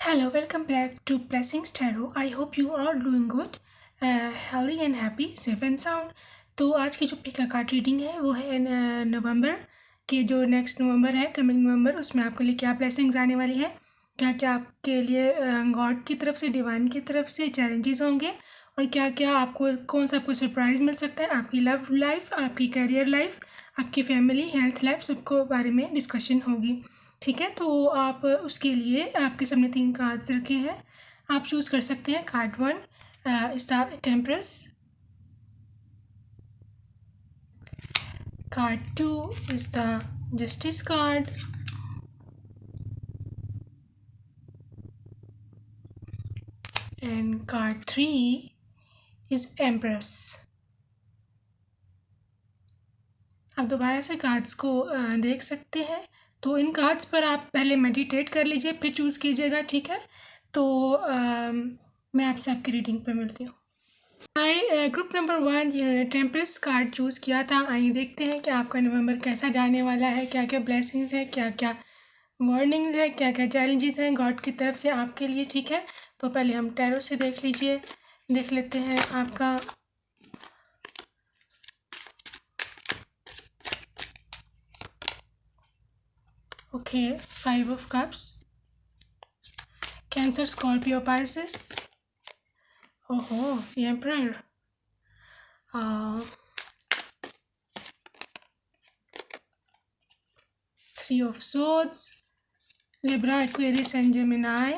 Hello, welcome back to Blessings Tarot. I hope you are doing good, healthy and happy, safe and sound. तो आज की जो pick card reading है वो है नवंबर के जो नेक्स्ट नवंबर है, कमिंग नवंबर, उसमें आपके लिए क्या ब्लेसिंग्स आने वाली है, क्या क्या आपके लिए गॉड की तरफ से, डिवाइन की तरफ से चैलेंजेस होंगे और क्या क्या आपको कौन सा आपको सरप्राइज़ मिल सकता है आपकी लव लाइफ, आपकी करियर लाइफ, आपकी फैमिली हेल्थ लाइफ, सबको बारे में डिस्कशन होगी। ठीक है, तो आप उसके लिए आपके सामने 3 कार्ड्स रखे हैं। आप चूज़ कर सकते हैं। Card 1 is the temperance, card 2 is the justice card, and card 3 is empress. आप दोबारा से कार्ड्स को देख सकते हैं। तो इन कार्ड्स पर आप पहले मेडिटेट कर लीजिए, फिर चूज़ कीजिएगा। ठीक है, तो मैं आपसे आपकी रीडिंग पर मिलती हूँ। ग्रुप नंबर 1 जिन्होंने टेम्परेस कार्ड चूज़ किया था, आइए देखते हैं कि आपका नवंबर कैसा जाने वाला है, क्या क्या ब्लेसिंग्स है, क्या क्या वार्निंग्स है, क्या क्या चैलेंजेस हैं गॉड की तरफ से आपके लिए। ठीक है, तो पहले हम टैरो से देख लेते हैं आपका okay. 5 of cups, cancer, Scorpio, Pisces, ओहो, emperor, 3 of swords, Libra, Aquarius and Gemini,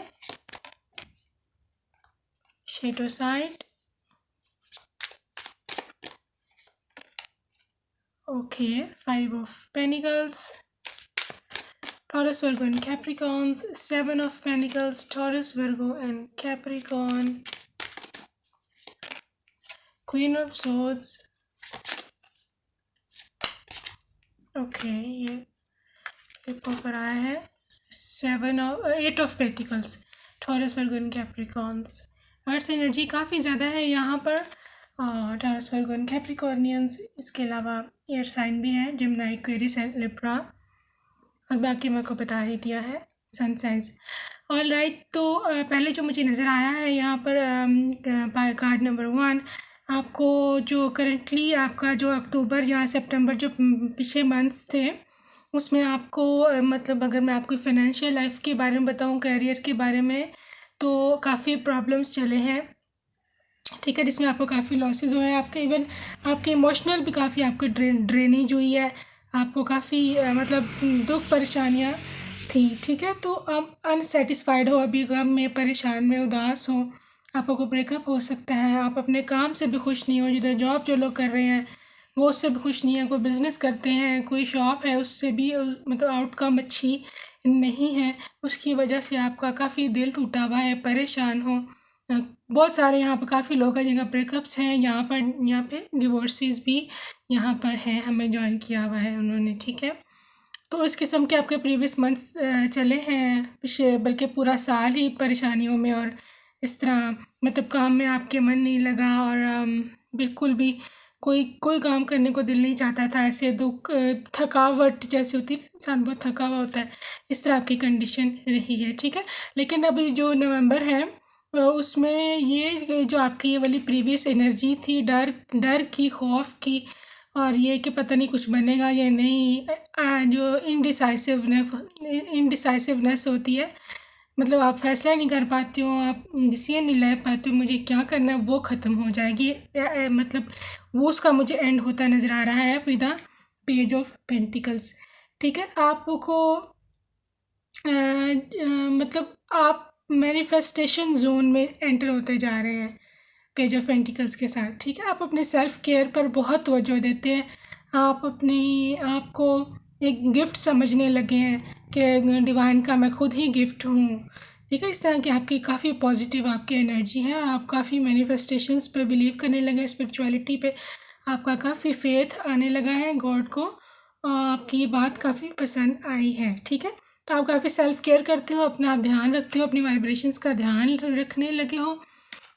shadow side, okay, 5 of Pentacles, Taurus, Virgo and Capricorns, 7 of Pentacles, Taurus, Virgo and Capricorn, Queen of Swords, okay, ये flip ऊपर आया है। 8 of pentacles, Taurus, Virgo and Capricorns. Earth energy काफ़ी ज़्यादा है यहाँ पर, taurus, Virgo and कैप्रिकॉर्नियंस। इसके अलावा एयर साइन भी है, जेमिनी, एक्वेरियस एंड लिब्रा, और बाकी मेरे को बता ही दिया है सन साइंस। ऑल राइट, तो पहले जो मुझे नज़र आया है यहाँ पर कार्ड नंबर 1, आपको जो करंटली आपका जो अक्टूबर या सितंबर जो पिछले मंथ्स थे उसमें आपको मतलब अगर मैं आपको फाइनेंशियल लाइफ के बारे में बताऊं, करियर के बारे में, तो काफ़ी प्रॉब्लम्स चले हैं। ठीक है, जिसमें आपको काफ़ी लॉसेस हुए हैं, आपके इवन आपके इमोशनल भी काफ़ी आपको ड्रेनेज हुई है, आपको काफ़ी मतलब दुख परेशानियाँ थी। ठीक है, तो आप अनसेटिस्फाइड हो, अभी गम में, परेशान में, उदास हो, आपको कोई ब्रेकअप हो सकता है, आप अपने काम से भी खुश नहीं हो, जिधर जॉब जो लोग कर रहे हैं वो उससे भी खुश नहीं है, कोई बिज़नेस करते हैं, कोई शॉप है, उससे भी मतलब आउटकम अच्छी नहीं है, उसकी वजह से आपका काफ़ी दिल टूटा हुआ है, परेशान हो। बहुत सारे यहाँ पर काफ़ी लोग हैं जिनका ब्रेकअप्स हैं, यहाँ पे डिवोर्सेस भी यहाँ पर हैं, हमें ज्वाइन किया हुआ है उन्होंने। ठीक है, तो इस किस्म के आपके प्रीवियस मंथ्स चले हैं, पिछले बल्कि पूरा साल ही परेशानियों में, और इस तरह मतलब काम में आपके मन नहीं लगा, और बिल्कुल भी कोई काम करने को दिल नहीं चाहता था, ऐसे दुख थकावट जैसी होती है, इंसान बहुत थका हुआ होता है, इस तरह आपकी कंडीशन रही है। ठीक है, लेकिन अभी जो नवंबर है उसमें ये जो आपकी ये वाली प्रीवियस एनर्जी थी, डर की, खौफ की, और ये कि पता नहीं कुछ बनेगा या नहीं, जो इनडिसाइसिवनेस होती है, मतलब आप फैसला नहीं कर पाते हो, आप डिसीजन नहीं ले पाते हो, मुझे क्या करना है, वो ख़त्म हो जाएगी। मतलब वो उसका मुझे एंड होता नज़र आ रहा है with the page of pentacles. ठीक है, आपको मतलब आप मैनिफेस्टेशन जोन में एंटर होते जा रहे हैं पेज ऑफ पेंटिकल्स के साथ। ठीक है, आप अपने सेल्फ केयर पर बहुत तवज्जो देते हैं, आप अपनी आप को एक गिफ्ट समझने लगे हैं कि डिवाइन का मैं खुद ही गिफ्ट हूँ। ठीक है, इस तरह की आपकी काफ़ी पॉजिटिव आपकी एनर्जी है, और आप काफ़ी मैनिफेस्टेशंस पे बिलीव करने लगे हैं, स्पिरिचुअलिटी पे आपका काफ़ी फेथ आने लगा है गॉड को, और आपकी ये बात काफ़ी पसंद आई है। ठीक है, तो आप काफ़ी सेल्फ केयर करते हो, अपना आप ध्यान रखते हो, अपनी वाइब्रेशंस का ध्यान रखने लगे हो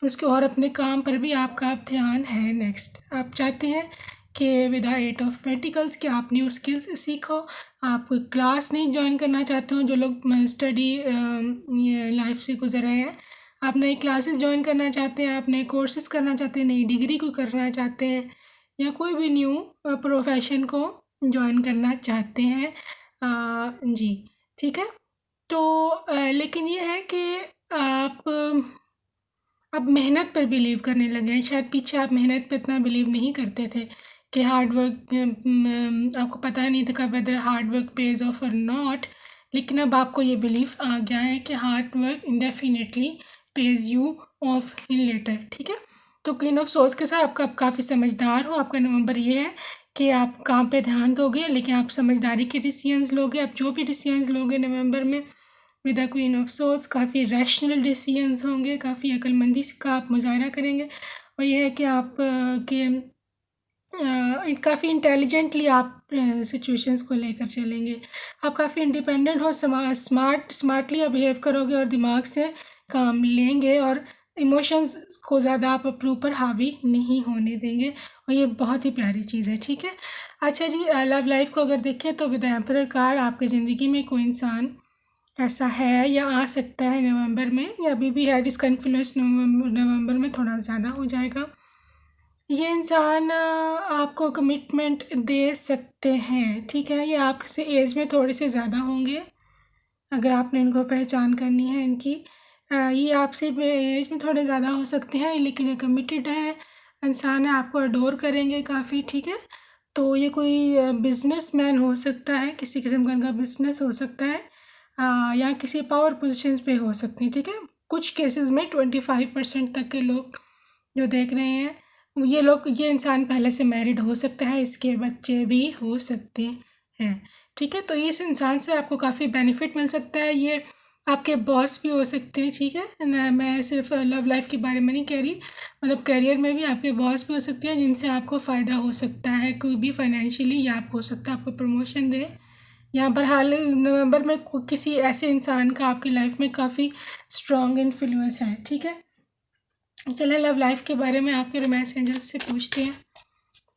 उसके, और अपने काम पर भी आपका अब ध्यान है। नेक्स्ट आप चाहते हैं कि विद द 8 ऑफ पेंटिकल्स कि आप न्यू स्किल्स सीखो, आप क्लास नहीं ज्वाइन करना चाहते हो, जो लोग स्टडी लाइफ से गुजर रहे हैं, आप नई क्लासेस ज्वाइन करना चाहते हैं, आप नए कोर्सेज करना चाहते हैं, नई डिग्री को करना चाहते हैं, या कोई भी न्यू प्रोफेशन को ज्वाइन करना चाहते हैं, जी ठीक है। तो लेकिन ये है कि आप अब मेहनत पर बिलीव करने लगे हैं। शायद पीछे आप मेहनत पे इतना बिलीव नहीं करते थे कि हार्ड वर्क, आपको पता नहीं था whether hard work pays off और नॉट, लेकिन अब आपको ये बिलीव आ गया है कि hard work definitely pays you off in later, ठीक है। तो क्वीन ऑफ सोर्स के साथ आप काफ़ी समझदार हो। आपका नंबर ये है कि आप काम पे ध्यान दोगे, लेकिन आप समझदारी के डिसीजंस लोगे। आप जो भी डिसीजंस लोगे नवंबर में with the queen of source, काफ़ी रैशनल डिसीजंस होंगे, काफ़ी अक्लमंदी का आप मुजाहरा करेंगे। और यह है कि आप काफ़ी इंटेलिजेंटली आप सिचुएशंस को लेकर चलेंगे। आप काफ़ी इंडिपेंडेंट हो, स्मार्टली आप बिहेव करोगे और दिमाग से काम लेंगे, और इमोशंस को ज़्यादा आप अपने ऊपर हावी नहीं होने देंगे, और ये बहुत ही प्यारी चीज़ है, ठीक है। अच्छा जी, लव लाइफ को अगर देखें तो विद एम्परर कार्ड आपकी ज़िंदगी में कोई इंसान ऐसा है या आ सकता है नवंबर में, या अभी भी है, जिसका इन्फ्लुएंस नवंबर में थोड़ा ज़्यादा हो जाएगा। ये इंसान आपको कमिटमेंट दे सकते हैं, ठीक है। ये आपसे एज में थोड़े से ज़्यादा होंगे, अगर आपने इनको पहचान करनी है इनकी। ये आपसे एज में थोड़े ज़्यादा हो सकते हैं, लेकिन ये कमिटेड है इंसान है, आपको अडोर करेंगे काफ़ी, ठीक है। तो ये कोई बिजनेसमैन हो सकता है, किसी किस्म का इनका बिजनेस हो सकता है, या किसी पावर पोजीशंस पे हो सकते हैं, ठीक है। कुछ केसेस में 25% तक के लोग जो देख रहे हैं, ये इंसान पहले से मैरिड हो सकता है, इसके बच्चे भी हो सकते हैं, ठीक है। तो इस इंसान से आपको काफ़ी बेनिफिट मिल सकता है। ये आपके बॉस भी हो सकते हैं, ठीक है ना। मैं सिर्फ लव लाइफ के बारे में नहीं कह रही, मतलब करियर में भी आपके बॉस भी हो सकते हैं, जिनसे आपको फ़ायदा हो सकता है, कोई भी फाइनेंशियली या आप हो सकता है आपको प्रमोशन दे। यहाँ पर हाल नवंबर में किसी ऐसे इंसान का आपकी लाइफ में काफ़ी स्ट्रॉन्ग इन्फ्लुएंस है, ठीक है। चलिए लव लाइफ के बारे में आपके रोमांस एंजल्स से पूछते हैं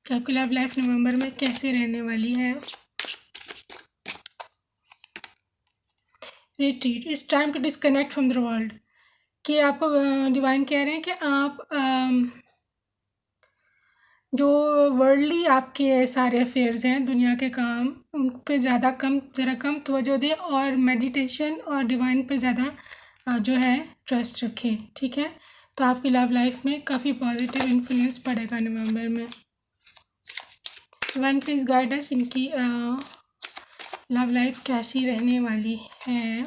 कि आपकी लव लाइफ नवंबर में कैसे रहने वाली है। Retreat, it's time to disconnect from the world, कि आपको डिवाइन कह रहे हैं कि आप जो वर्ल्डली आपके सारे अफेयर्स हैं, दुनिया के काम, उन पे ज़रा कम तवज्जो दें, और मेडिटेशन और डिवाइन पर ज़्यादा जो है ट्रस्ट रखें, ठीक है। तो आपकी लव लाइफ में काफ़ी पॉजिटिव इन्फ्लुएंस पड़ेगा नवंबर में। वन प्लीज़ गाइड अस, इनकी लव लाइफ कैसी रहने वाली है।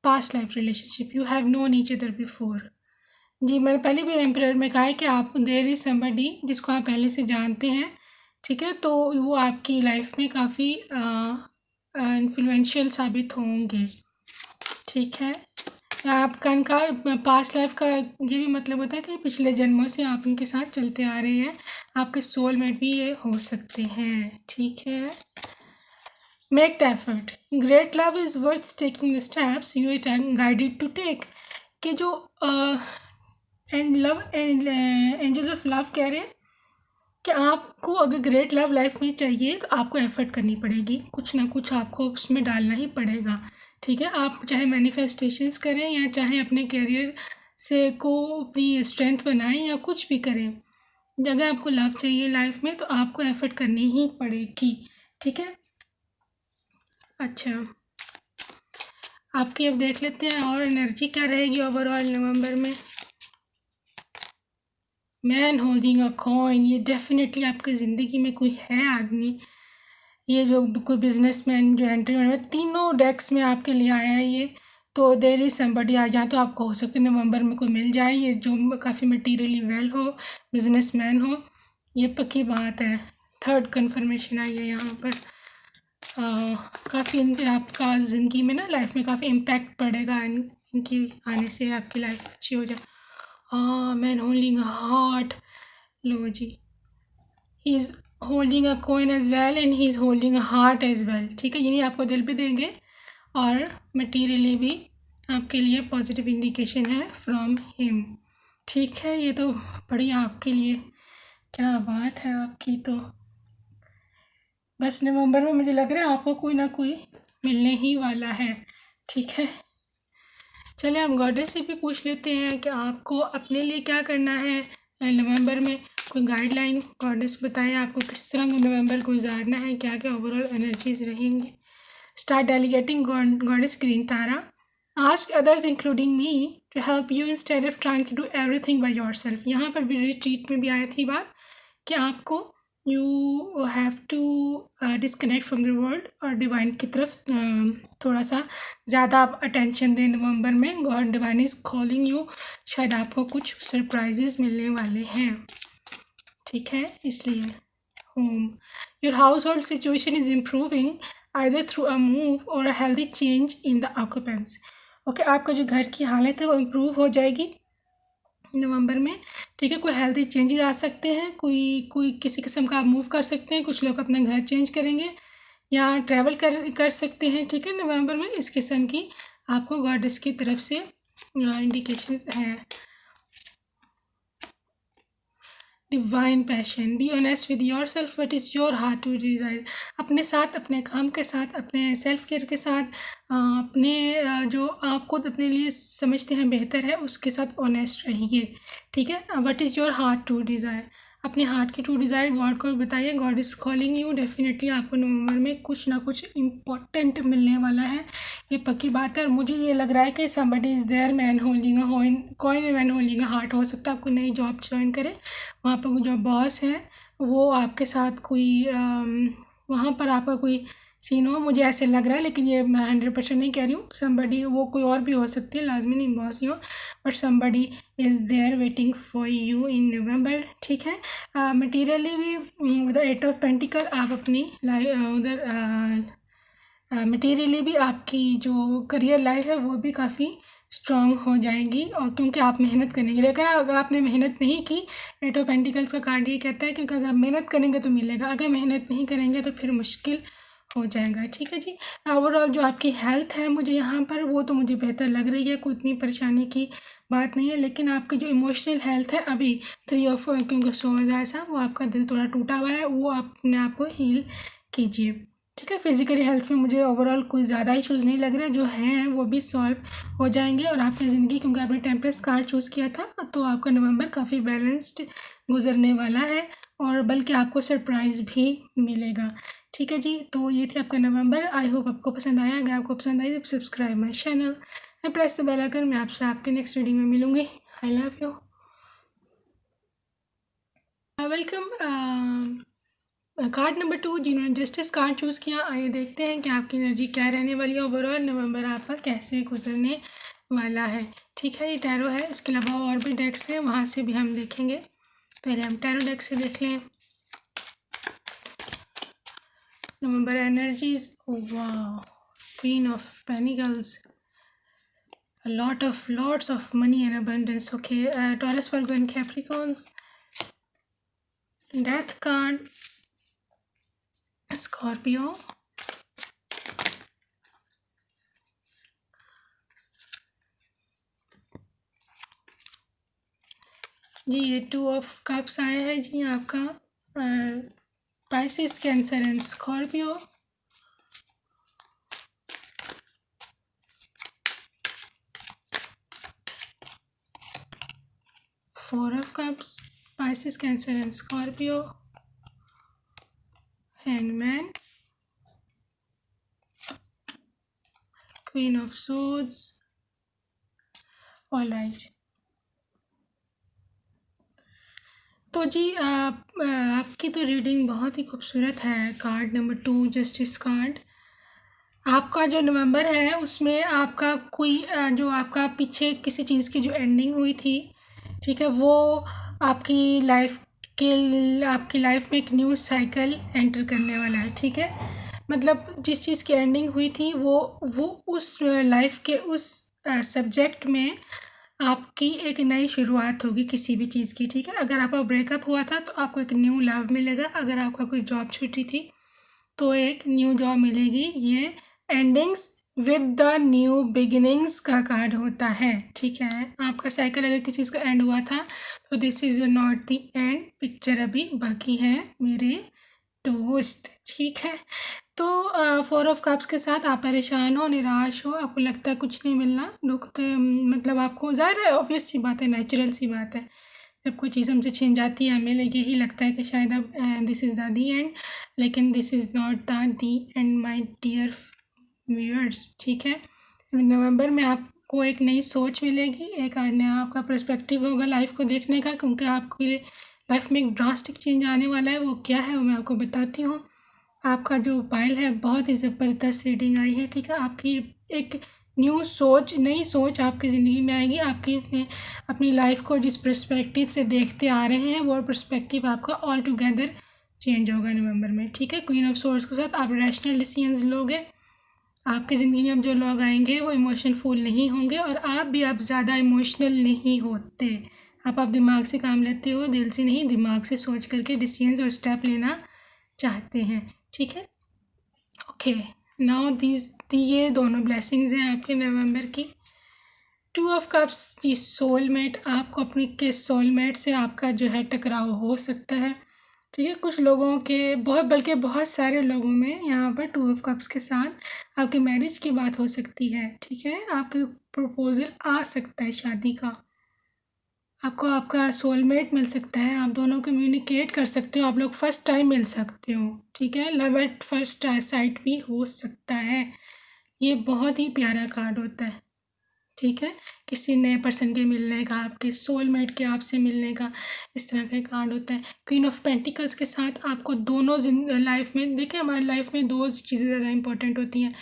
Past life relationship, you have known each other before. जी, मैंने पहले भी एम्परर में कहा है कि आप देयर इज़ समबडी जिसको आप पहले से जानते हैं, ठीक है। तो वो आपकी लाइफ में काफ़ी इन्फ्लुएंशियल साबित होंगे, ठीक है। आपका इनका पास्ट लाइफ का ये भी मतलब होता है कि पिछले जन्मों से आप इनके साथ चलते आ रहे हैं, आपके सोलमेट भी ये हो सकते हैं, ठीक है। Make the effort, great love is worth taking the steps you are guided to take, कि जो and love angels of love कह रहे हैं कि आपको अगर ग्रेट लव लाइफ में चाहिए तो आपको एफर्ट करनी पड़ेगी, कुछ ना कुछ आपको उसमें डालना ही पड़ेगा, ठीक है। आप चाहे मैनिफेस्टेशंस करें, या चाहे अपने करियर से को अपनी स्ट्रेंथ बनाएं, या कुछ भी करें, अगर आपको लव चाहिए लाइफ में तो आपको एफर्ट करनी ही पड़ेगी, ठीक है। अच्छा, आपकी अब देख लेते हैं और एनर्जी क्या रहेगी ओवरऑल नवंबर में। मैन होल्डिंग अ कॉइन, ये डेफिनेटली आपकी ज़िंदगी में कोई है आदमी, ये जो कोई बिजनेसमैन जो एंट्री होने में तीनों डेक्स में आपके लिए आया है ये। तो देयर इज़ समबडी, आ जाए तो आपको हो सकता है नवंबर में कोई मिल जाए, ये जो काफ़ी मटीरियली वेल हो, बिजनेसमैन हो, ये पक्की बात है। थर्ड कन्फर्मेशन आई है यहाँ पर। काफ़ी आपका ज़िंदगी में ना लाइफ में काफ़ी इम्पैक्ट पड़ेगा इनकी आने से, आपकी लाइफ अच्छी हो जाए। मैन होल्डिंग अ हार्ट, लो जी, he is holding a coin as well and he is holding a heart as well, ठीक है। यानी आपको दिल भी देंगे और मटीरियली भी आपके लिए पॉजिटिव इंडिकेशन है फ्रॉम हिम, ठीक है। ये तो बढ़िया आपके लिए, क्या बात है आपकी। तो बस नवंबर में मुझे लग रहा है आपको कोई ना कोई मिलने ही वाला है, ठीक है। चलिए हम गॉडेस से भी पूछ लेते हैं कि आपको अपने लिए क्या करना है नवंबर में। कोई गाइडलाइन गॉडेस बताएं आपको किस तरह नवंबर को गुजारना है, क्या क्या ओवरऑल एनर्जीज रहेंगी। Start delegating goddess green Tara. Ask others including me to help you instead of trying to do everything by yourself. यहाँ पर भी रिट्रीट में भी आई थी बात कि आपको you have to disconnect from the world और डिवाइन की तरफ थोड़ा सा ज़्यादा आप अटेंशन दें नवंबर में। God divine is calling you, शायद आपको कुछ सरप्राइजेज मिलने वाले हैं, ठीक है। इसलिए home, your household situation is improving either through a move or a healthy change in the occupants. Okay, आपका जो घर की हालत है वो इम्प्रूव हो जाएगी नवंबर में, ठीक है। कोई हेल्दी चेंजेस आ सकते हैं, कोई किसी किस्म का आप मूव कर सकते हैं, कुछ लोग अपना घर चेंज करेंगे या ट्रैवल कर सकते हैं, ठीक है। नवंबर में इस किस्म की आपको गॉडेस की तरफ से इंडिकेशंस हैं। Divine passion, be honest with yourself, what is your heart to desire. अपने साथ, अपने काम के साथ, अपने सेल्फ केयर के साथ, अपने जो आप खुद अपने लिए समझते हैं बेहतर है उसके साथ ऑनेस्ट रहिए, ठीक है। What is your heart to desire, अपने हार्ट की टू डिज़ायर गॉड को बताइए। God is calling you, definitely आपको नवंबर में कुछ ना कुछ इम्पोर्टेंट मिलने वाला है, ये पक्की बात है। और मुझे ये लग रहा है कि somebody is there man holding a coin man holding a heart. हो सकता है आपको नई जॉब ज्वाइन करे, वहाँ पर जो बॉस है वो आपके साथ कोई वहाँ पर आपका कोई सीन हो, मुझे ऐसे लग रहा है, लेकिन ये मैं 100% नहीं कह रही हूँ। समबडी वो कोई और भी हो सकती है, लाजमी नहीं बॉस ही हो, but somebody is there waiting for you in November, ठीक है। मटीरियली भी विद 8 ऑफ पेंटिकल आप अपनी उधर मटीरियली भी आपकी जो करियर लाइफ है वो भी काफ़ी स्ट्रॉन्ग हो जाएगी, और क्योंकि आप मेहनत करेंगे। लेकिन अगर आपने मेहनत नहीं की, 8 ऑफ पेंटिकल्स का कार्ड ये कहता है क्योंकि अगर मेहनत करेंगे तो मिलेगा, अगर मेहनत नहीं करेंगे तो फिर मुश्किल हो जाएगा, ठीक है जी। ओवरऑल जो आपकी हेल्थ है मुझे यहाँ पर वो तो मुझे बेहतर लग रही है, कोई इतनी परेशानी की बात नहीं है। लेकिन आपकी जो इमोशनल हेल्थ है अभी 3 ऑफ क्योंकि सोच ऐसा वो आपका दिल थोड़ा टूटा हुआ है, वो अपने आप को हील कीजिए, ठीक है। फिजिकली हेल्थ में मुझे ओवरऑल कोई ज़्यादा इश्यूज़ नहीं लग रहे, जो हैं वो भी सॉल्व हो जाएंगे। और आपकी ज़िंदगी, क्योंकि आपने टेम्परेंस कार्ड चूज़ किया था, तो आपका नवंबर काफ़ी बैलेंस्ड गुजरने वाला है, और बल्कि आपको सरप्राइज़ भी मिलेगा, ठीक है जी। तो ये थी आपका नवंबर। आई होप आपको पसंद आया। अगर आपको पसंद आई तो subscribe my channel and press the bell icon. मैं आपसे आपके नेक्स्ट वीडियो में मिलूँगी। I love you, welcome. Card number 2 जिन्होंने जस्टिस कार्ड चूज़ किया, आइए देखते हैं कि आपकी एनर्जी क्या रहने वाली है। ओवरऑल नवंबर आपका कैसे गुजरने वाला है, ठीक है। ये टैरो है, इसके अलावा और भी डेक्स हैं, वहाँ से भी हम देखेंगे। पहले हम टैरो डेक से देख लें नवंबर एनर्जीज। वाह, queen of pentacles, lots of money and abundance, okay. Taurus, Virgo and Capricorns. Death card, Scorpio, जी ये 2 ऑफ कप्स आया है जी आपका Pisces, Cancer and Scorpio। Four of Cups, Pisces, Cancer and Scorpio, Hangman, Queen of Swords। All right, तो जी आपकी तो reading बहुत ही खूबसूरत है। कार्ड नंबर 2 जस्टिस कार्ड, आपका जो नवंबर है उसमें आपका कोई जो आपका पीछे किसी चीज़ की जो एंडिंग हुई थी, ठीक है, वो आपकी आपकी लाइफ में एक न्यू साइकिल एंटर करने वाला है, ठीक है। मतलब जिस चीज़ की एंडिंग हुई थी वो उस लाइफ के उस सब्जेक्ट में आपकी एक नई शुरुआत होगी किसी भी चीज़ की, ठीक है। अगर आपका ब्रेकअप हुआ था तो आपको एक न्यू लव मिलेगा, अगर आपका कोई जॉब छूटी थी तो एक न्यू जॉब मिलेगी। ये endings with the new beginnings का कार्ड होता है, ठीक है। आपका साइकिल अगर किसी चीज़ का एंड हुआ था तो this is not the end, picture अभी बाकी है मेरे दोस्त, ठीक है। तो 4 ऑफ कप्स के साथ आप परेशान हो, निराश हो, आपको लगता है कुछ नहीं मिलना, दुख तो मतलब आपको ज़ाहिर है, ऑब्वियस सी बात है, नेचुरल सी बात है। जब कोई चीज़ हमसे छिन जाती है हमें यही लगता है कि शायद अब this is the the end, लेकिन this is not the the end my dear viewers. ठीक है, नवंबर में आपको एक नई सोच मिलेगी, एक नया आपका पर्सपेक्टिव होगा लाइफ को देखने का, क्योंकि आपकी लाइफ में एक ड्रास्टिक चेंज आने वाला है। वो क्या है वो मैं आपको बताती हूँ। आपका जो पाइल है बहुत ही ज़बरदस्त रीडिंग आई है। ठीक है, आपकी एक न्यू सोच, नई सोच आपकी ज़िंदगी में आएगी। आपकी अपनी लाइफ को जिस पर्सपेक्टिव से देखते आ रहे हैं वो पर्सपेक्टिव आपका ऑल टुगेदर चेंज होगा नवंबर में। ठीक है, क्वीन ऑफ सोर्ड्स के साथ आप रैशनल डिसीजंस लोगे। आपकी ज़िंदगी में अब जो लोग आएंगे वो इमोशनल फुल नहीं होंगे, और आप भी अब ज़्यादा इमोशनल नहीं होते। आप दिमाग से काम लेते हो, दिल से नहीं, दिमाग से सोच करके डिसीजंस और स्टेप लेना चाहते हैं। ठीक है, ओके, नाउ ये दोनों ब्लेसिंग्स हैं आपके नवंबर की। 2 ऑफ कप्स की सोलमेट, आपको अपनी के सोलमेट से आपका जो है टकराव हो सकता है। ठीक है, कुछ लोगों के बल्कि बहुत सारे लोगों में यहाँ पर 2 ऑफ कप्स के साथ आपकी मैरिज की बात हो सकती है। ठीक है, आपके प्रपोजल आ सकता है शादी का, आपको आपका सोलमेट मिल सकता है, आप दोनों कम्युनिकेट कर सकते हो, आप लोग फर्स्ट टाइम मिल सकते हो। ठीक है, लव एट फर्स्ट साइट भी हो सकता है। ये बहुत ही प्यारा कार्ड होता है। ठीक है, किसी नए पर्सन के मिलने का, आपके सोलमेट के आपसे मिलने का, इस तरह का कार्ड होता है। क्वीन ऑफ पेंटिकल्स के साथ आपको दोनों लाइफ में, देखिए हमारी लाइफ में 2 चीज़ें ज़्यादा इंपॉर्टेंट होती हैं।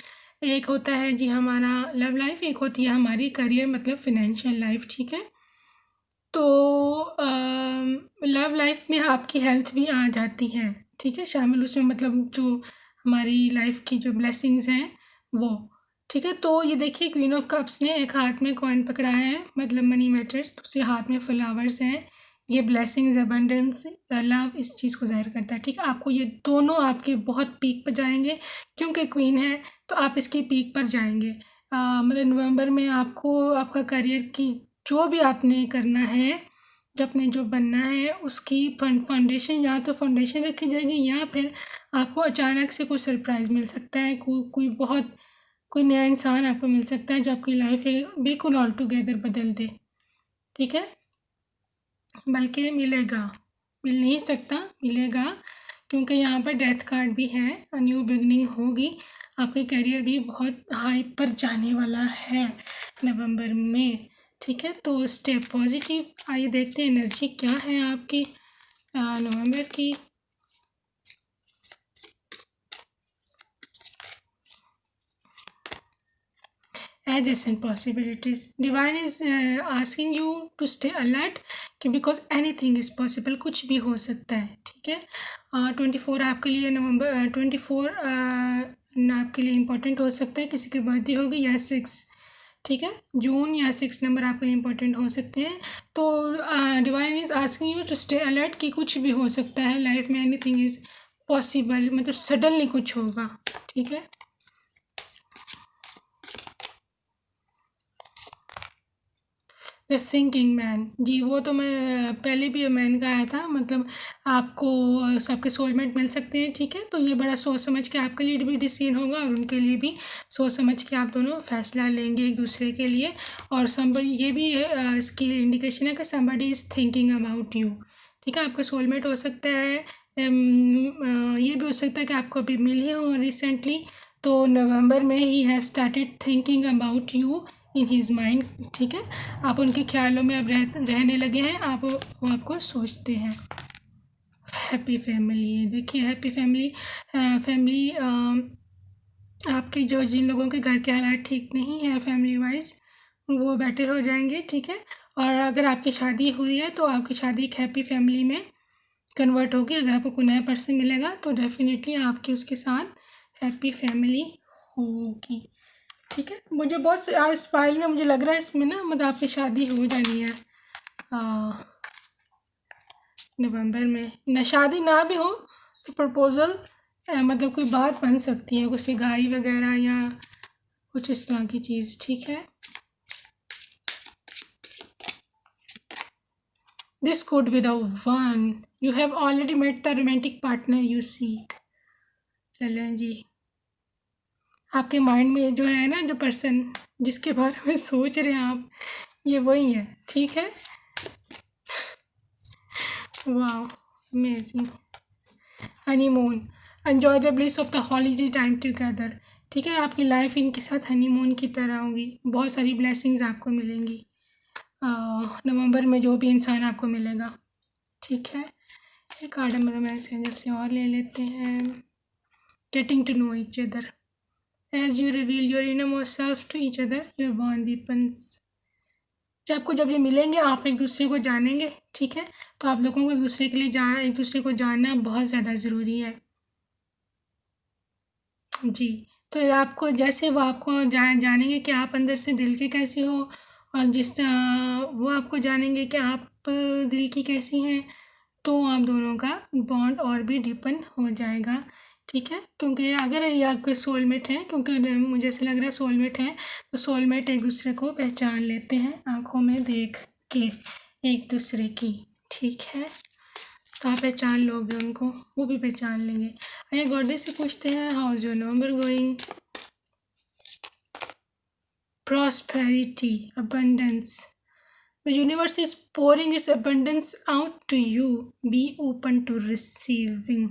एक होता है जी हमारा लव लाइफ, एक होती है हमारी करियर मतलब फिनेंशियल लाइफ। ठीक है, तो लव लाइफ में आपकी हेल्थ भी आ जाती है। ठीक है, शामिल उसमें, मतलब जो हमारी लाइफ की जो ब्लेसिंग्स हैं वो। ठीक है, तो ये देखिए क्वीन ऑफ कप्स ने एक हाथ में कॉइन पकड़ा है, मतलब मनी मैटर्स, दूसरे हाथ में फ्लावर्स हैं। ये ब्लेसिंग्स, अबंडेंस, लव, इस चीज़ को जाहिर करता है। ठीक है, आपको ये दोनों आपके बहुत पीक पर जाएंगे, क्योंकि क्वीन है तो आप इसकी पीक पर जाएंगे। मतलब नवंबर में आपको आपका करियर की जो भी आपने करना है, जो बनना है, उसकी फाउंडेशन, या तो फाउंडेशन रखी जाएगी या फिर आपको अचानक से कोई सरप्राइज़ मिल सकता है। कोई नया इंसान आपको मिल सकता है जो आपकी लाइफ बिल्कुल ऑल टुगेदर बदल दे। ठीक है, बल्कि मिलेगा, मिल नहीं सकता, मिलेगा, क्योंकि यहाँ पर डेथ कार्ड भी है। न्यू बिगनिंग होगी, आपके करियर भी बहुत हाई पर जाने वाला है नवंबर में। ठीक है, तो स्टे पॉजिटिव। आइए देखते हैं एनर्जी क्या है आपकी नवंबर की। Edges and possibilities. Divine is asking you to stay alert, कि because anything is possible, कुछ भी हो सकता है। ठीक है, 24 आपके लिए नवंबर 24 आपके लिए इम्पोर्टेंट हो सकता है, किसी की बर्थडे होगी, या 6, ठीक है, जून या 6 नंबर आपके लिए इम्पोर्टेंट हो सकते हैं। तो divine is asking you to stay alert, कि कुछ भी हो सकता है लाइफ में, एनीथिंग इज़ पॉसिबल, मतलब सडनली कुछ होगा। ठीक है, द थिंकिंग मैन, जी वो तो मैं पहले भी मैन का आया था, मतलब आपको सबके सोलमेट मिल सकते हैं। ठीक है, तो ये बड़ा सोच समझ के आपके लिए भी डिसीजन होगा, और उनके लिए भी सोच समझ के आप दोनों फैसला लेंगे एक दूसरे के लिए। और somebody, ये भी इसकी इंडिकेशन है कि somebody is thinking about you. ठीक है, आपका सोलमेट हो सकता है, ये भी हो सकता है कि आपको अभी मिले हो रिसेंटली, तो नवंबर में he has started thinking about you in his mind. ठीक है, आप उनके ख्यालों में अब रहने लगे हैं, आप वो आपको सोचते हैं। हैप्पी फैमिली, देखिए हैप्पी फैमिली, फैमिली आपके जिन लोगों के घर के हालात ठीक नहीं है फैमिली वाइज, वो बेटर हो जाएंगे। ठीक है, और अगर आपकी शादी हुई है तो आपकी शादी एक हैप्पी फैमिली में कन्वर्ट होगी। अगर आपको कोई नया पर्सन मिलेगा तो डेफिनेटली आपकी उसके साथ हैप्पी फैमिली होगी। ठीक है, मुझे बहुत इस फाइल में मुझे लग रहा है इसमें ना, मतलब आपकी शादी हो जानी है नवंबर में। न शादी ना भी हो तो प्रपोज़ल, मतलब कोई बात बन सकती है, कोई सगाई वगैरह या कुछ इस तरह की चीज़। ठीक है, this could be the one, you have already met the romantic partner you seek. चलें जी, आपके माइंड में जो है ना, जो पर्सन जिसके बारे में सोच रहे हैं आप, ये वही है, ठीक है। वाह, amazing. Honeymoon, enjoy the bliss of the holiday time together. ठीक है, आपकी लाइफ इनके साथ हनीमून की तरह होगी, बहुत सारी ब्लेसिंग्स आपको मिलेंगी नवंबर में, जो भी इंसान आपको मिलेगा। ठीक है, एक कार्ड नंबर मैसेंजर से और ले लेते हैं। Getting to know each other as you reveal your innermost self to each other, your bond deepens. जब ये मिलेंगे आप एक दूसरे को जानेंगे, ठीक है। तो आप लोगों को एक दूसरे को जानना बहुत ज़्यादा ज़रूरी है जी। तो आपको जैसे वो आपको जानेंगे कि आप अंदर से दिल के कैसे हो, और वो आपको जानेंगे कि आप दिल की कैसी हैं, तो आप दोनों का बॉन्ड और भी डीपन हो जाएगा। ठीक है, क्योंकि अगर ये आपके सोलमेट हैं, क्योंकि मुझे ऐसा लग रहा है सोलमेट हैं, तो सोलमेट एक दूसरे को पहचान लेते हैं आँखों में देख के एक दूसरे की। ठीक है, तो आप पहचान लोगे उनको, वो भी पहचान लेंगे। आइए गॉडेस से पूछते हैं, how is your number going. Prosperity, abundance, the universe is pouring its abundance out to you, be open to receiving।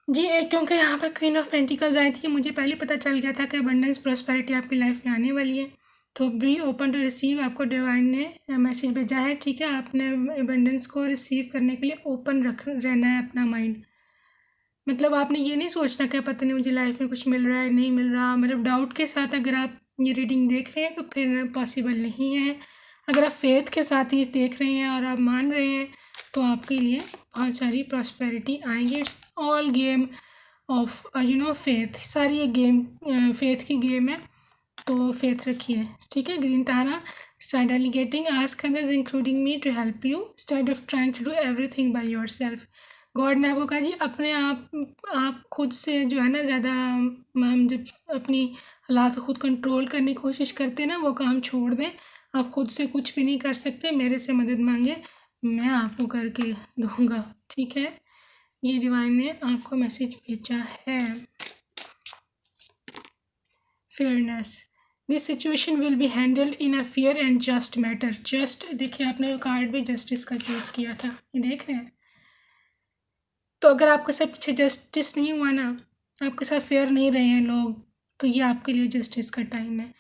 जी, एक क्योंकि यहाँ पर क्वीन ऑफ पेंटिकल्स आई थी, मुझे पहले पता चल गया था कि अबंडेंस प्रॉस्पेरिटी आपकी लाइफ में आने वाली है, तो बी ओपन टू रिसीव, आपको डिवाइन ने मैसेज भेजा है। ठीक है, आपने अबंडेंस को रिसीव करने के लिए ओपन रहना है अपना माइंड। मतलब आपने ये नहीं सोचना कि पता नहीं मुझे लाइफ में कुछ मिल रहा है नहीं मिल रहा, मतलब डाउट के साथ अगर आप ये रीडिंग देख रहे हैं तो फिर पॉसिबल नहीं है। अगर आप फेथ के साथ ही देख रहे हैं और आप मान रहे हैं तो आपके लिए बहुत सारी प्रॉस्पेरिटी आएंगी। It's all game of faith, सारी ये गेम फेथ की गेम है, तो फेथ रखिए। ठीक है, green Tara, start delegating, ask others including me to help you, start of trying to do everything by yourself. God ने आपको कहा जी अपने आप खुद से जो है ना, ज़्यादा हम जब अपनी हालात खुद कंट्रोल करने की कोशिश करते हैं ना, वो काम छोड़ दें। आप खुद से कुछ भी नहीं कर सकते, मेरे से मदद मांगे, मैं आपको करके दूंगा। ठीक है, ये डिवाइन ने आपको मैसेज भेजा है। Fairness, this situation will be handled in a fair and just matter. Just, देखिए आपने कार्ड भी जस्टिस का चूज़ किया था, ये देख रहे हैं। तो अगर आपके साथ पीछे जस्टिस नहीं हुआ ना, आपके साथ फेयर नहीं रहे हैं लोग, तो ये आपके लिए जस्टिस का टाइम है।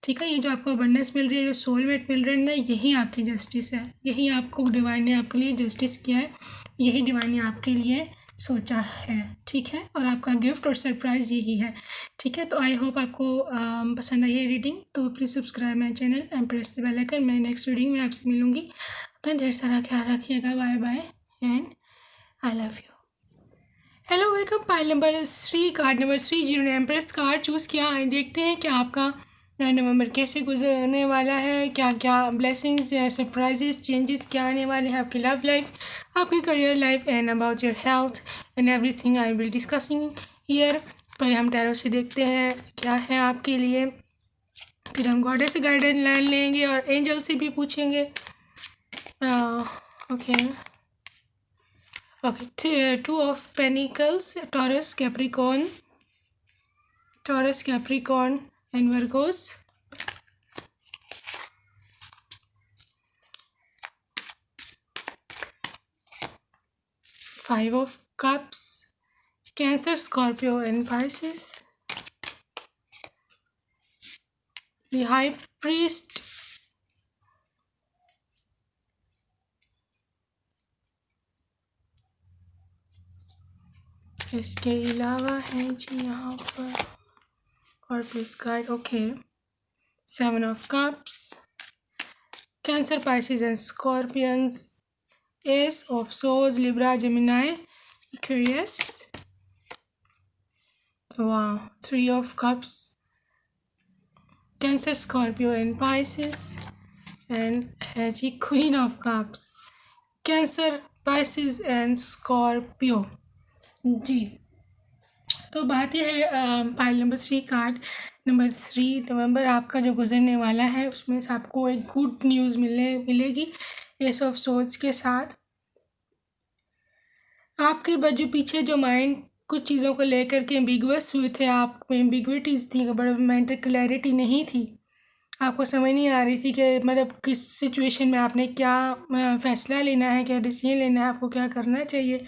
ठीक है, ये जो आपको अबंडेंस मिल रही है, जो सोलमेट मिल रहे हैं ना, यही आपकी जस्टिस है, यही आपको डिवाइन ने आपके लिए जस्टिस किया है, यही डिवाइन ने आपके लिए सोचा है। ठीक है, और आपका गिफ्ट और सरप्राइज़ यही है। ठीक है, तो आई होप आपको पसंद आई है रीडिंग, तो please subscribe my channel and press the bell icon. मैं नेक्स्ट रीडिंग में आपसे मिलूँगी। अपना ढेर सारा ख्याल रखिएगा। Bye bye and I love you. Hello, welcome. Pile number 3, card number 3, जिन्होंने एम्प्रेस कार्ड चूज़ किया, आइए देखते हैं कि आपका नवंबर कैसे गुजरने वाला है, क्या क्या ब्लेसिंग्स या सरप्राइजेस चेंजेस क्या आने वाले हैं आपकी लव लाइफ, आपकी career life and about your health and everything I will discussing here. पहले हम टैरो से देखते हैं क्या है आपके लिए, फिर हम गॉडेस से गाइडेंस लेंगे और एंजल से भी पूछेंगे। Okay, Two of Pentacles, Taurus, Capricorn, and Virgos. Five of Cups, Cancer, Scorpio, and Pisces. The High Priest, इसके अलावा है जी यहाँ पर और please guide. Okay, 7 of Cups, Cancer, Pisces, and Scorpions. Ace of Swords, Libra, Gemini, Aquarius. Wow, 3 of Cups, Cancer, Scorpio, and Pisces, and है जी Queen of Cups, Cancer, Pisces, and Scorpio। जी, तो बात यह है पाइल नंबर 3, कार्ड नंबर 3, नवंबर आपका जो गुजरने वाला है उसमें से आपको एक गुड न्यूज़ मिलेगी एस ऑफ सोर्ड्स के साथ। आपके जो पीछे जो माइंड कुछ चीज़ों को लेकर के एम्बिगुअस हुए थे, आप एम्बिग्विटीज़ थी, बड़ा मेंटल क्लैरिटी नहीं थी, आपको समझ नहीं आ रही थी कि मतलब किस सिचुएशन में आपने क्या फ़ैसला लेना है, क्या डिसीजन लेना है, आपको क्या करना चाहिए,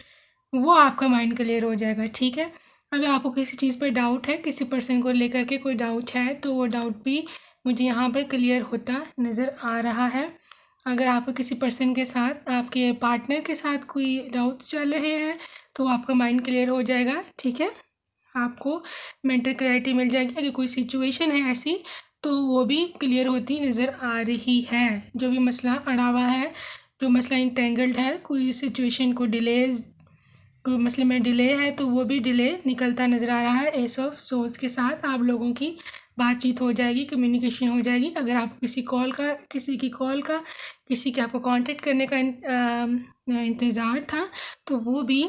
वो आपका माइंड क्लियर हो जाएगा। ठीक है, अगर आपको किसी चीज़ पर डाउट है, किसी पर्सन को लेकर के कोई डाउट है, तो वो डाउट भी मुझे यहाँ पर क्लियर होता नज़र आ रहा है। अगर आपको किसी पर्सन के साथ, आपके पार्टनर के साथ कोई डाउट चल रहे हैं, तो आपका माइंड क्लियर हो जाएगा। ठीक है, आपको मेंटल क्लैरिटी मिल जाएगी। अगर कोई सिचुएशन है ऐसी, तो वो भी क्लियर होती नज़र आ रही है। जो भी मसला अड़ा हुआ है, जो मसला इंटेंगल्ड है, कोई सिचुएशन को डिलेज, कोई मसले में डिले है, तो वो भी डिले निकलता नज़र आ रहा है। एस ऑफ सोल्स के साथ आप लोगों की बातचीत हो जाएगी, कम्युनिकेशन हो जाएगी। अगर आपको किसी कॉल का किसी के आपको कांटेक्ट करने का इंतज़ार था, तो वो भी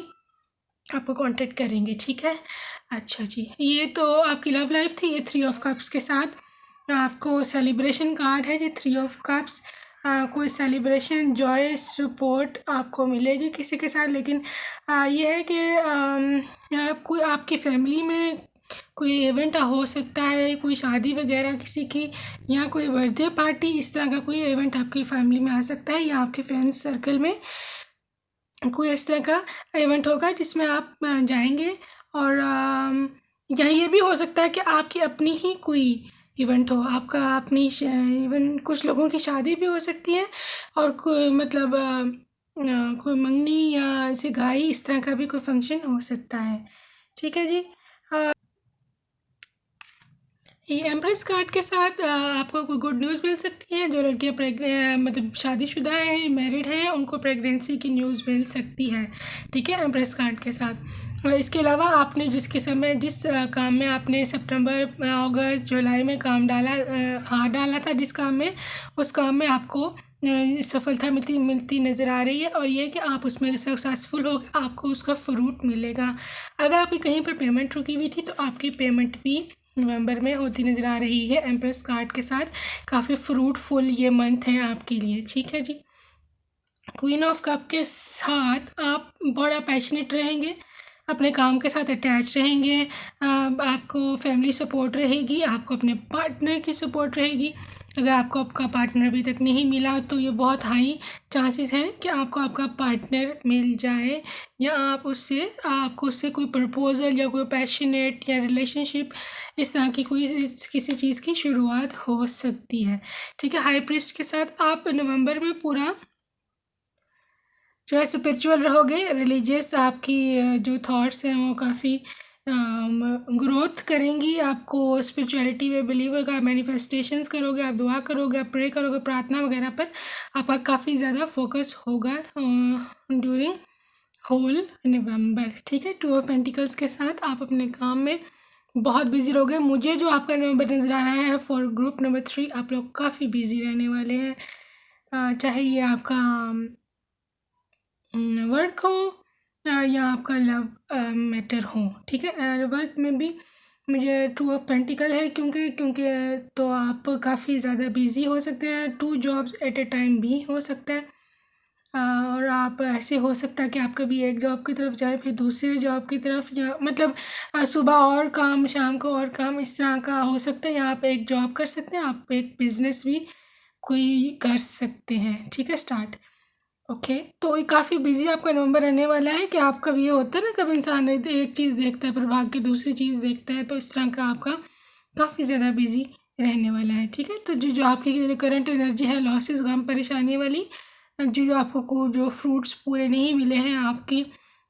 आपको कांटेक्ट करेंगे। ठीक है, अच्छा जी, ये तो आपकी लव लाइफ थी। ये 3 ऑफ कप्स के साथ आपको सेलिब्रेशन कार्ड है जी, 3 ऑफ कप्स। कोई सेलिब्रेशन, जॉय, सपोर्ट आपको मिलेगी किसी के साथ, लेकिन ये है कि कोई आपकी फैमिली में कोई इवेंट हो सकता है, कोई शादी वगैरह किसी की, या कोई बर्थडे पार्टी, इस तरह का कोई इवेंट आपकी फैमिली में आ सकता है, या आपके फ्रेंड्स सर्कल में कोई इस तरह का इवेंट होगा जिसमें आप जाएंगे। और या ये भी हो सकता है कि आपकी अपनी ही कोई इवेंट हो, आपका अपनी इवन कुछ लोगों की शादी भी हो सकती है, और कोई मतलब कोई मंगनी या ऐसे गाई, इस तरह का भी कोई फंक्शन हो सकता है। ठीक है जी, ये एम्प्रेस कार्ड के साथ आपको कोई गुड न्यूज़ मिल सकती है। जो लड़कियाँ मतलब शादीशुदा हैं, मैरिड हैं, उनको प्रेगनेंसी की न्यूज़ मिल सकती है। ठीक है, एम्प्रेस कार्ड के साथ। और इसके अलावा आपने जिस काम में आपने सितंबर, अगस्त, जुलाई में काम डाला, हाथ डाला था जिस काम में, उस काम में आपको सफलता मिलती नज़र आ रही है। और ये कि आप उसमें सक्सेसफुल हो गए, आपको उसका फ्रूट मिलेगा। अगर आपकी कहीं पर पेमेंट रुकी हुई थी, तो आपकी पेमेंट भी नवंबर में होती नज़र आ रही है। एम्प्रेस कार्ड के साथ काफ़ी फ्रूटफुल ये मंथ है आपके लिए। ठीक है जी, क्वीन ऑफ कप के साथ आप बड़ा पैशनेट रहेंगे, अपने काम के साथ अटैच रहेंगे, आपको फैमिली सपोर्ट रहेगी, आपको अपने पार्टनर की सपोर्ट रहेगी। अगर आपको आपका पार्टनर अभी तक नहीं मिला, तो ये बहुत हाई चांसेस हैं कि आपको आपका पार्टनर मिल जाए, या आपको उससे कोई प्रपोज़ल या कोई पैशनेट या रिलेशनशिप, इस तरह की कोई किसी चीज़ की शुरुआत हो सकती है। ठीक है, हाई प्रीस्ट के साथ आप नवंबर में पूरा जो है स्पिरिचुअल रहोगे, रिलीजियस आपकी जो थॉट्स हैं वो काफ़ी ग्रोथ करेंगी। आपको स्पिरिचुअलिटी में बिलीव होगा, आप मैनिफेस्टेशंस करोगे, आप दुआ करोगे, आप प्रे करोगे, प्रार्थना वगैरह पर आपका काफ़ी ज़्यादा फोकस होगा ड्यूरिंग होल नवंबर। ठीक है, 2 ऑफ पेंटिकल्स के साथ आप अपने काम में बहुत बिजी रहोगे। मुझे जो आपका नंबर नज़र आ रहा है फॉर ग्रुप नंबर 3, आप लोग काफ़ी बिजी रहने वाले हैं। चाहे ये आपका वर्क हो या आपका लव मैटर हो। ठीक है, वर्क में भी मुझे 2 ऑफ पेंटिकल है, क्योंकि तो आप काफ़ी ज़्यादा बिजी हो सकते हैं। 2 जॉब्स एट ए टाइम भी हो सकता है। और आप ऐसे हो सकता है कि आप कभी एक जॉब की तरफ जाए, फिर दूसरे जॉब की तरफ, या मतलब सुबह और काम, शाम को और काम, इस तरह का हो सकता है। या आप एक जॉब कर सकते हैं, आप एक बिजनेस भी कोई कर सकते हैं। ठीक है, स्टार्ट ओके। तो ये काफ़ी बिजी आपका नवंबर रहने वाला है कि आप कभी, ये होता है ना, कब इंसान एक चीज़ देखता है पर भाग के दूसरी चीज़ देखता है, तो इस तरह का आपका काफ़ी ज़्यादा बिजी रहने वाला है। ठीक है, तो जो आपकी करंट एनर्जी है, लॉसेस, गम, परेशानी वाली, जो आपको जो फ्रूट्स पूरे नहीं मिले हैं, आपकी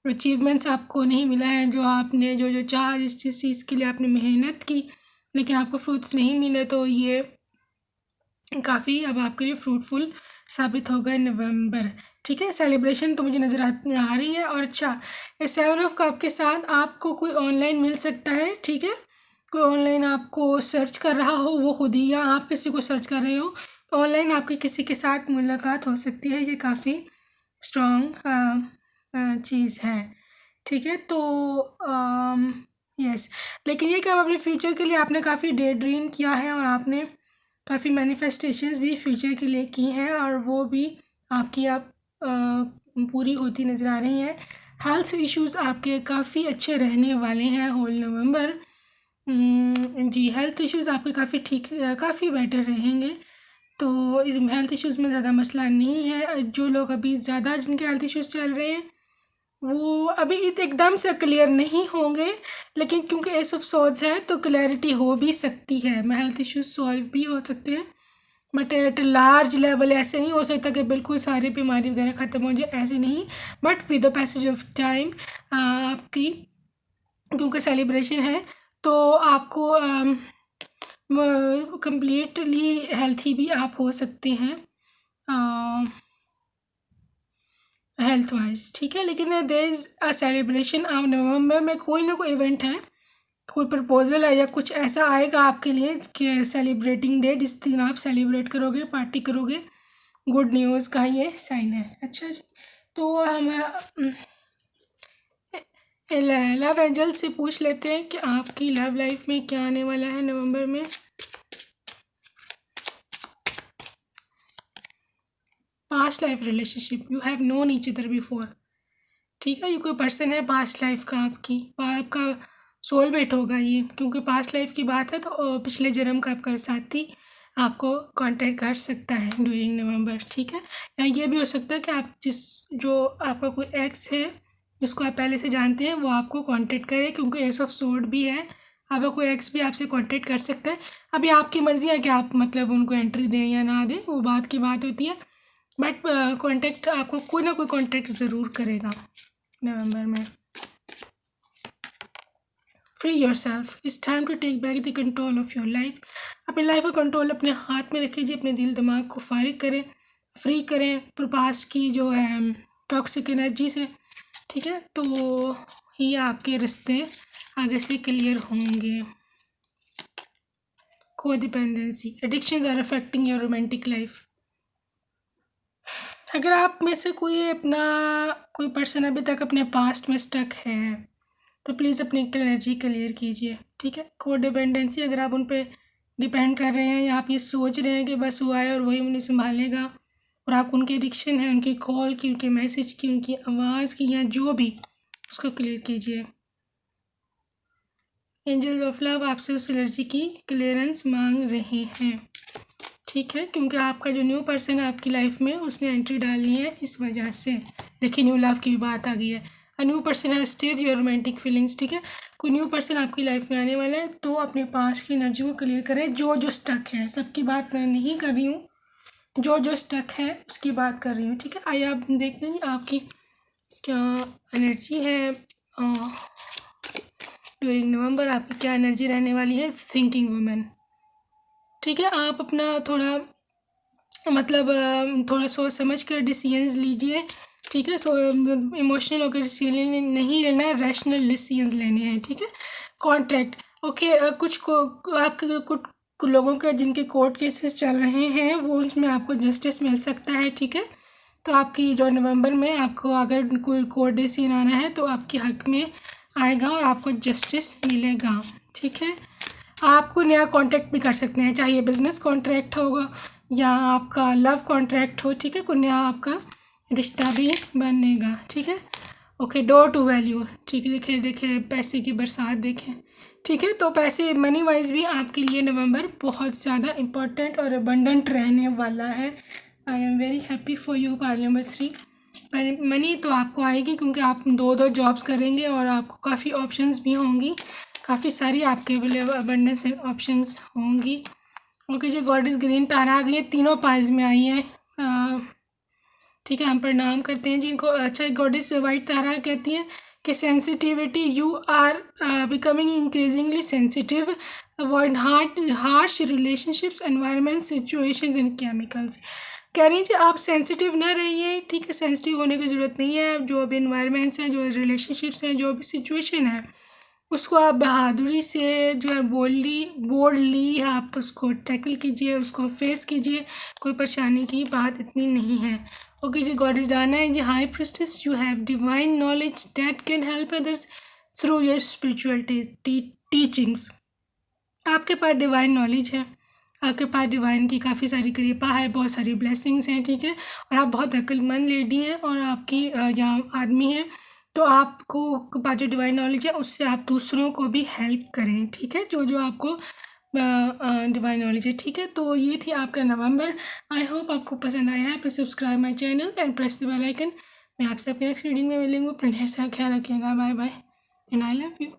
अचीवमेंट्स आपको नहीं मिला है, जो आपने जो चाहा, जिस चीज़ के लिए आपने मेहनत की, लेकिन आपको फ्रूट्स नहीं मिले, तो ये काफ़ी अब आपके लिए फ्रूटफुल साबित होगा नवंबर। ठीक है, सेलिब्रेशन तो मुझे नज़र आ रही है। और अच्छा, इस 7 ऑफ कप के साथ आपको कोई ऑनलाइन मिल सकता है। ठीक है, कोई ऑनलाइन आपको सर्च कर रहा हो, वो खुद ही, या आप किसी को सर्च कर रहे हो, तो ऑनलाइन आपकी किसी के साथ मुलाकात हो सकती है। ये काफ़ी स्ट्रॉन्ग चीज़ है। ठीक है, तो यस, लेकिन ये कि आप अपने फ्यूचर के लिए आपने काफ़ी डे ड्रीम किया है, और आपने काफ़ी मैनिफेस्टेशंस भी फ्यूचर के लिए की हैं, और वो भी आपकी अब पूरी होती नज़र आ रही हैं। हेल्थ इश्यूज़ आपके काफ़ी अच्छे रहने वाले हैं होल नवंबर। जी, हेल्थ इश्यूज़ आपके काफ़ी बेटर रहेंगे। तो इस हेल्थ इश्यूज़ में ज़्यादा मसला नहीं है। जो लोग अभी ज़्यादा जिनके हेल्थ इश्यूज़ चल रहे हैं वो अभी एकदम से क्लियर नहीं होंगे, लेकिन क्योंकि एस ऑफ सॉर्ड्स है तो क्लैरिटी हो भी सकती है। मैं हेल्थ इश्यूज सॉल्व भी हो सकते हैं, बट एट लार्ज लेवल ऐसे नहीं हो सकता कि बिल्कुल सारी बीमारी वगैरह ख़त्म हो जाए, ऐसे नहीं। But with the passage of time आपकी, क्योंकि सेलिब्रेशन है तो आपको कंप्लीटली हेल्थी भी आप हो सकते हैं हेल्थ वाइज, ठीक है। लेकिन देयर इज़ अ सेलिब्रेशन। आप नवंबर में कोई ना कोई इवेंट है, कोई प्रपोजल है या कुछ ऐसा आएगा आपके लिए कि सेलिब्रेटिंग डे, जिस दिन आप सेलिब्रेट करोगे, पार्टी करोगे। गुड न्यूज़ का ये साइन है। अच्छा जी, तो हम लव एंजल से पूछ लेते हैं कि आपकी लव लाइफ में क्या आने वाला है नवंबर में। Past life relationship, you have known each other before, ठीक है। ये कोई पर्सन है पास्ट लाइफ का, आपका सोलमेट होगा ये, क्योंकि पास्ट लाइफ की बात है तो पिछले जन्म का आपका साथी आपको कांटेक्ट कर सकता है ड्यूरिंग नवंबर, ठीक है। या ये भी हो सकता है कि आप जो आपका कोई एक्स है जिसको आप पहले से जानते हैं वो आपको कांटेक्ट करे, क्योंकि एस ऑफ सोर्ड भी है। आपका कोई एक्स भी आपसे कांटेक्ट कर सकता है। अभी आपकी मर्ज़ी है कि आप मतलब उनको एंट्री दें या ना दें, वो बात की बात होती है। बट कांटेक्ट आपको कोई ना कोई कांटेक्ट ज़रूर करेगा नवंबर में। Free yourself, it's time to take back the control of your life. अपनी लाइफ का कंट्रोल अपने हाथ में रखिए जी। अपने दिल दिमाग को फारिग करें, फ्री करें पास्ट की जो है टॉक्सिक एनर्जी से, ठीक है। तो ये आपके रास्ते आगे से क्लियर होंगे। Codependency, addictions are affecting your romantic life. अगर आप में से कोई पर्सन अभी तक अपने पास्ट में स्टक है तो प्लीज़ अपनी एनर्जी क्लियर कीजिए, ठीक है। कोडिपेंडेंसी, अगर आप उन पे डिपेंड कर रहे हैं या आप ये सोच रहे हैं कि बस वो आए और वही उन्हें संभालेगा, और आप उनकी एडिक्शन है उनकी कॉल की, उनके मैसेज की, उनकी आवाज़ की, या जो भी, उसको क्लियर कीजिए। एंजल्स ऑफ लव आपसे उस एनर्जी की क्लियरेंस मांग रहे हैं, ठीक है, क्योंकि आपका जो न्यू पर्सन है आपकी लाइफ में उसने एंट्री डालनी है। इस वजह से देखिए न्यू लव की भी बात आ गई है। अ न्यू पर्सन है स्टेज योर रोमांटिक फीलिंग्स, ठीक है। कोई न्यू पर्सन आपकी लाइफ में आने वाला है तो अपने पास की एनर्जी को क्लियर करें। जो स्टक है, सबकी बात मैं नहीं कर रही हूँ, जो स्टक है उसकी बात कर रही हूँ, ठीक है। आइए आप देखते हैं आपकी क्या एनर्जी है ड्यूरिंग नवंबर। आपकी क्या एनर्जी रहने वाली है। थिंकिंग वुमेन, ठीक है। आप अपना थोड़ा थोड़ा सोच समझ कर डिसीजंस लीजिए, ठीक है। इमोशनल होकर डिसीजन नहीं लेना है, रैशनल डिसीजंस लेने हैं, ठीक है। Contract, okay. आपके कुछ लोगों के जिनके कोर्ट केसेस चल रहे हैं वो उसमें आपको जस्टिस मिल सकता है, ठीक है। तो आपकी जो नवंबर में आपको अगर कोई कोर्ट डिसीजन आना है तो आपके हक में आएगा और आपको जस्टिस मिलेगा, ठीक है। आपको नया कॉन्ट्रैक्ट भी कर सकते हैं, चाहे बिजनेस कॉन्ट्रैक्ट होगा या आपका लव कॉन्ट्रैक्ट हो, ठीक है। कोई नया आपका रिश्ता भी बनेगा, ठीक है। ओके, डोर टू वैल्यू, ठीक है। देखे पैसे की बरसात देखें, ठीक है। तो पैसे मनी वाइज भी आपके लिए नवंबर बहुत ज़्यादा इम्पोर्टेंट और अबंडेंट रहने वाला है। I am very happy for you part number 3। Money तो आपको आएगी क्योंकि आप दो जॉब्स करेंगे और आपको काफ़ी ऑप्शंस भी होंगी, काफ़ी सारी आपके अबंडेंस ऑप्शंस होंगी। ओके जी, गॉड इज़ ग्रीन तारा आ गई है, तीनों पाइल्स में आई है, ठीक है। हम प्रणाम करते हैं जिनको। अच्छा, गॉडेस वाइट तारा कहती हैं कि sensitivity, you are becoming increasingly sensitive, avoid harsh relationships, environment, situations and chemicals. कह रही थी आप सेंसिटिव ना रहिए, ठीक है। सेंसिटिव होने की ज़रूरत नहीं है। जो भी एनवायरनमेंट्स हैं, जो रिलेशनशिप्स हैं, जो भी सिचुएशन है, उसको आप बहादुरी से जो है बोल्डली आप उसको टैकल कीजिए, उसको फेस कीजिए। कोई परेशानी की बात इतनी नहीं है। ओके जी, गॉड इज डाना है जी, high priestess, you have divine knowledge that can help others through your spiritual teachings. आपके पास डिवाइन नॉलेज है, आपके पास डिवाइन की काफ़ी सारी कृपा है, बहुत सारी ब्लेसिंग्स हैं, ठीक है। और आप बहुत अक्लमंद लेडी हैं और आपकी यहाँ आदमी है तो आपको पास जो डिवाइन नॉलेज है उससे आप दूसरों को भी हेल्प करें, ठीक है, जो जो आपको डिवाइन नॉलेज है, ठीक है। तो ये थी आपका नवंबर। आई होप आपको पसंद आया है। Please subscribe my channel and press the bell icon. मैं आपसे अपनी नेक्स्ट रीडिंग में मिलूंगी। अपना ढेर सारा ख्याल रखिएगा। Bye bye and I love you.